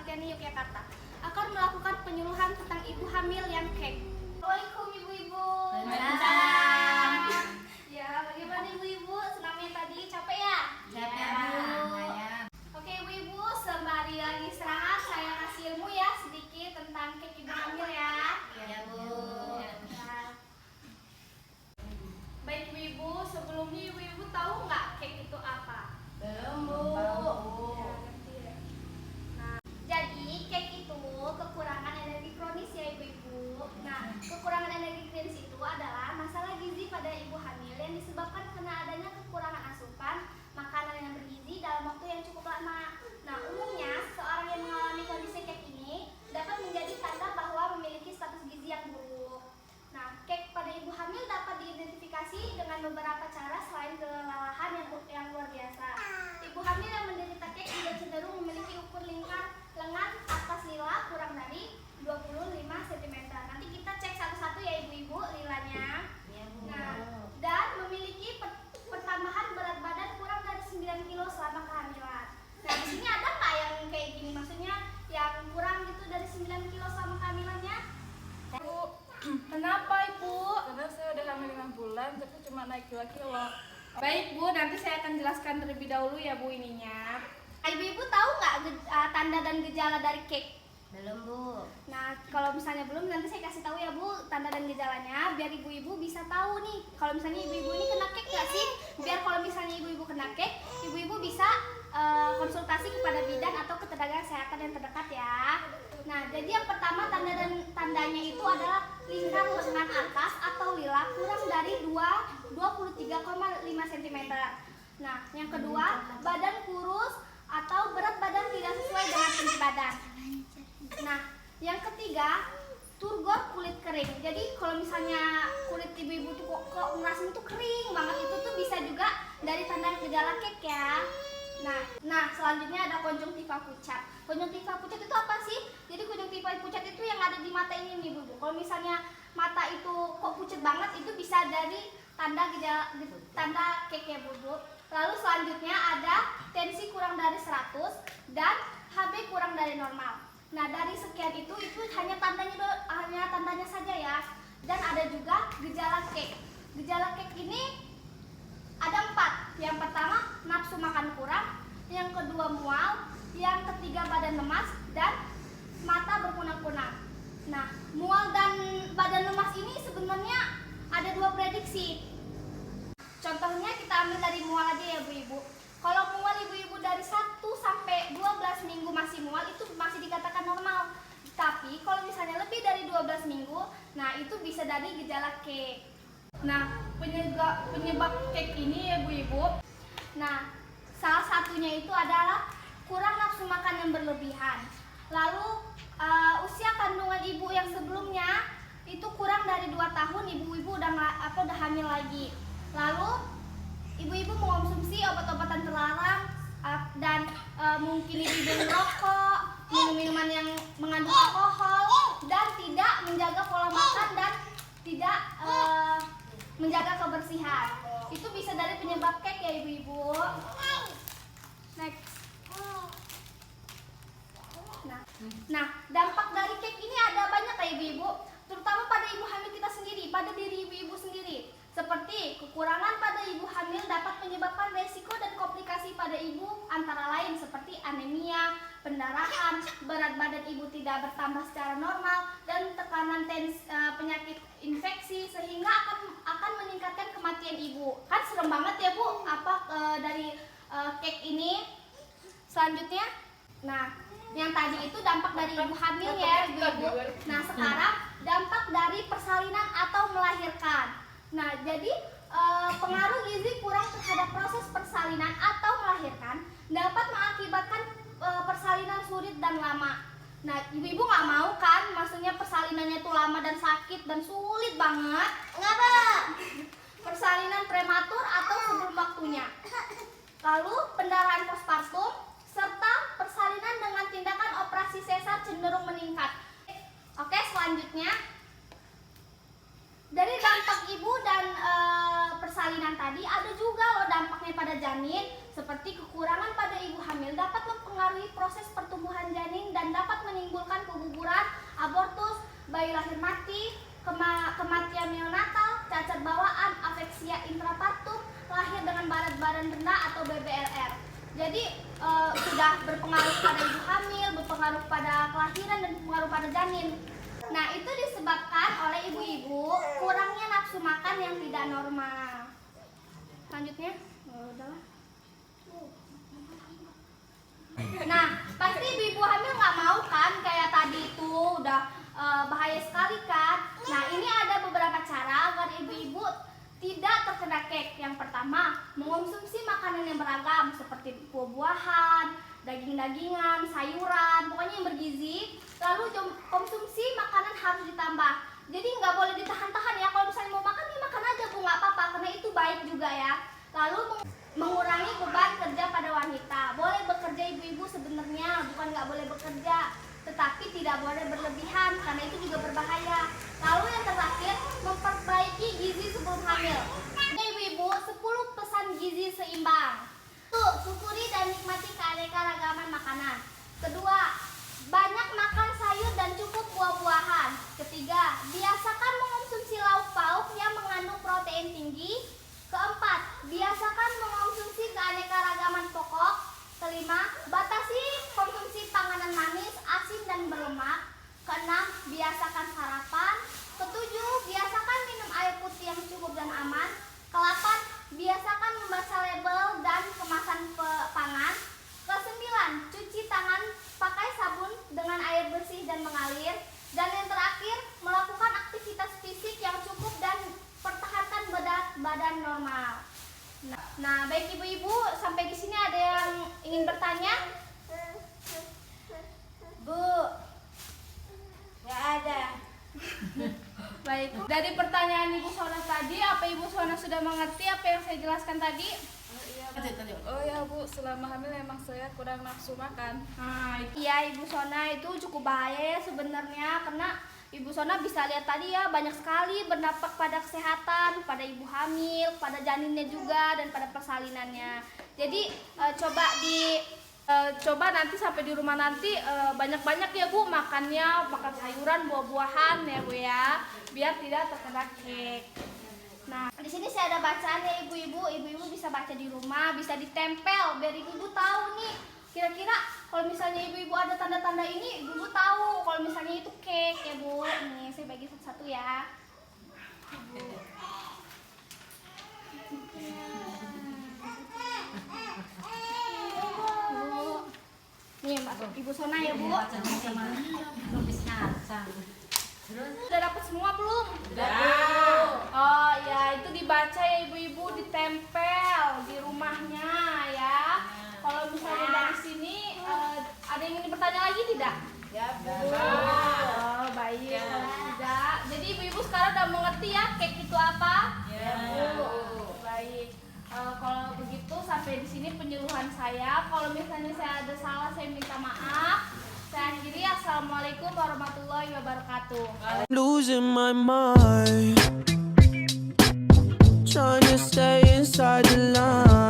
Martiani Yogyakarta akan melakukan penyuluhan tentang ibu hamil yang kek. Assalamualaikum ibu-ibu. Waalaikumsalam. Ya, bagaimana ibu-ibu? Senamnya tadi capek ya? Capek Bu. Oke ibu-ibu, sembari lagi semangat saya kasih ilmu ya sedikit tentang kek ibu hamil ya. Ya Bu. Nah, baik ibu-ibu, sebelumnya ibu-ibu tahu nggak kek itu apa? Belum Bu. Ya, ngerti ya. Nah, jadi kek itu kekurangan energi kronis ya ibu-ibu. Nah, kekurangan energi kronis itu adalah masalah gizi pada ibu hamil yang disebabkan karena adanya kekurangan asupan makanan yang bergizi dalam waktu yang cukup lama. Nah, umumnya seseorang yang mengalami kondisi kek ini dapat menjadi tanda bahwa memiliki status gizi yang buruk. Nah, kek pada ibu hamil dapat diidentifikasi dengan beberapa cara selain kelelahan yang luar biasa. Ibu hamil yang menderita kek juga cenderung memiliki ukur lingkar lengan atas lila kurang dari 25 cm. Nanti kita cek satu-satu ya ibu-ibu lilanya. Ya Bu. Nah, dan memiliki pertambahan berat badan kurang dari 9 kg selama kehamilan. Nah, di sini ada nggak yang kayak gini? Maksudnya yang kurang gitu dari 9 kg selama kehamilannya? Bu, kenapa Ibu? Karena saya udah hamil 5 bulan tapi cuma naik 2 kilo. Baik Bu, nanti saya akan jelaskan terlebih dahulu ya Bu ininya. Ibu-ibu tahu nggak tanda dan gejala dari kek? Belum Bu. Nah, kalau misalnya belum, nanti saya kasih tahu ya Bu tanda dan gejalanya, biar ibu-ibu bisa tahu nih. Kalau misalnya ibu-ibu ini kena kek nggak sih? Biar kalau misalnya ibu-ibu kena kek, ibu-ibu bisa konsultasi kepada bidan atau ke tenaga kesehatan yang terdekat ya. Nah, jadi yang pertama tandanya itu adalah lingkar lengan atas atau lila kurang dari 23,5 cm. Nah, yang kedua, badan kurus atau berat badan tidak sesuai dengan tinggi badan. Nah, yang ketiga, turgor kulit kering. Jadi kalau misalnya kulit ibu-ibu tuh kok ngerasain tuh kering banget, itu tuh bisa juga dari tanda gejala kek ya. Nah, selanjutnya ada konjungtiva pucat. Konjungtiva pucat itu apa sih? Jadi konjungtiva pucat itu yang ada di mata ini nih Bu. Kalau misalnya mata itu kok pucat banget, itu bisa dari tanda kek ya Bu. Lalu selanjutnya ada tensi kurang dari 100 dan HB kurang dari normal. Nah, dari sekian itu hanya tandanya saja ya. Dan ada juga gejala kek. Gejala kek ini ada 4. Yang pertama, nafsu makan kurang. Yang kedua, mual. Yang ketiga, badan lemas. Dan mata berkunang-kunang. Nah, mual dan badan lemas ini sebenarnya ada 2 prediksi. Contohnya kita ambil dari mual aja ya Bu-ibu. Kalau mual ibu-ibu dari 1 sampai 12 minggu masih mual, itu masih dikatakan normal. Tapi kalau misalnya lebih dari 12 minggu, nah itu bisa dari gejala kek. Nah, penyebab kek ini ya Bu-ibu. Nah, salah satunya itu adalah kurang nafsu makan yang berlebihan. Lalu usia kandungan ibu yang sebelumnya itu kurang dari 2 tahun, ibu-ibu udah hamil lagi. Lalu ibu-ibu mengonsumsi obat-obatan terlarang dan mungkin ibu merokok, minum minuman yang mengandung alkohol, dan tidak menjaga pola makan dan tidak menjaga kebersihan. Itu bisa dari penyebab kek ya ibu-ibu. Next. Nah, dampak dari kek ini ada banyak ya ibu-ibu, terutama pada ibu hamil kita sendiri, pada diri ibu-ibu sendiri. Seperti kekurangan pada ibu hamil dapat menyebabkan resiko dan komplikasi pada ibu antara lain seperti anemia, pendarahan, berat badan ibu tidak bertambah secara normal, dan tekanan penyakit infeksi sehingga akan meningkatkan kematian ibu. Kan serem banget ya Bu dari kek ini. Selanjutnya, nah yang tadi itu dampak dari ibu hamil ya ibu. Nah, sekarang dampak dari persalinan atau melahirkan. Nah, jadi pengaruh gizi kurang terhadap proses persalinan atau melahirkan dapat mengakibatkan persalinan sulit dan lama. Nah, ibu-ibu nggak mau kan, maksudnya persalinannya tuh lama dan sakit dan sulit banget. Kenapa? Persalinan prematur atau sebelum waktunya. Lalu pendarahan postpartum serta persalinan dengan tindakan operasi sesar cenderung meningkat. Oke, selanjutnya dari dampak ibu dan persalinan persalinan tadi ada juga loh dampaknya pada janin, seperti kekurangan pada ibu hamil dapat mempengaruhi proses pertumbuhan janin dan dapat menimbulkan keguguran, abortus, bayi lahir mati, kematian neonatal, cacat bawaan, afeksia intrapartum, lahir dengan berat badan rendah atau BBLR. Jadi sudah berpengaruh pada ibu hamil, berpengaruh pada kelahiran dan berpengaruh pada janin. Nah, itu disebabkan oleh ibu-ibu kurangnya nafsu makan yang tidak normal. Selanjutnya, udahlah. Nah, pasti ibu-ibu hamil nggak mau kan kayak tadi itu udah bahaya sekali kan. Nah, ini ada beberapa cara agar ibu-ibu tidak terkena kek. Yang pertama, mengonsumsi makanan yang beragam seperti buah-buahan, daging-dagingan, sayuran, pokoknya yang bergizi. Lalu konsumsi makanan harus ditambah. Jadi nggak boleh ditahan-tahan ya. Kalau misalnya mau makan, ya makan aja Bu, nggak apa-apa karena itu baik juga ya. Lalu mengurangi beban kerja pada wanita. Boleh bekerja ibu-ibu sebenarnya, bukan nggak boleh bekerja, tetapi tidak boleh berlebihan karena itu juga berbahaya. Lalu yang terakhir, memperbaiki gizi sebelum hamil. Ini ibu-ibu 10 pesan gizi seimbang. Tuh, syukuri dan nikmati keanekaragaman makanan. Kedua, banyak makan sayur dan cukup buah-buahan. Ketiga, biasakan mengonsumsi lauk pauk yang mengandung protein tinggi. Keempat, biasakan mengonsumsi keanekaragaman pokok. Kelima, batasi konsumsi panganan manis, asin, dan berlemak. Keenam, biasakan sarapan. Ketujuh, biasakan minum air putih yang cukup dan aman. Kelapan, biasakan membaca label dan kemasan pangan. Kesembilan, cuci tangan pakai sabun dengan air bersih dan mengalir. Dan yang terakhir, melakukan aktivitas fisik yang cukup dan pertahankan berat badan normal. Nah, baik ibu-ibu, sampai di sini ada yang ingin bertanya? Bu, nggak ada. Baik, dari pertanyaan Ibu Sona tadi, apa Ibu Sona sudah mengerti apa yang saya jelaskan tadi? Oh ya Bu, selama hamil emang saya kurang nafsu makan. Nah, iya Ibu Sona itu cukup bahaya ya sebenarnya, karena Ibu Sona bisa lihat tadi ya banyak sekali berdampak pada kesehatan, pada ibu hamil, pada janinnya juga dan pada persalinannya. Jadi coba nanti sampai di rumah nanti banyak-banyak ya Bu makannya, makan sayuran, buah-buahan ya Bu ya, biar tidak terkena kek. Nah, di sini saya ada bacaan ya ibu-ibu bisa baca di rumah, bisa ditempel biar ibu-ibu tahu nih. Kira-kira kalau misalnya ibu-ibu ada tanda-tanda ini, ibu-ibu tahu kalau misalnya itu kek ya Bu. Nih, saya bagi satu-satu ya. Nih, Ibu Sona ya Bu. Udah dapat semua belum? Oh ya, itu dibaca ya ibu-ibu, ditempel di rumahnya ya. Kalau misalnya dari sini ada yang ingin bertanya lagi tidak? Ya Bu. Oh baik, kalau tidak. Jadi ibu-ibu sekarang udah mengerti ya kek itu apa? Ya Bu. Baik. Kalau begitu sampai di sini penyuluhan saya. Kalau misalnya saya ada salah, saya minta maaf. Saya akhiri, assalamualaikum warahmatullahi wabarakatuh. Losing my mind, trying to stay inside the line.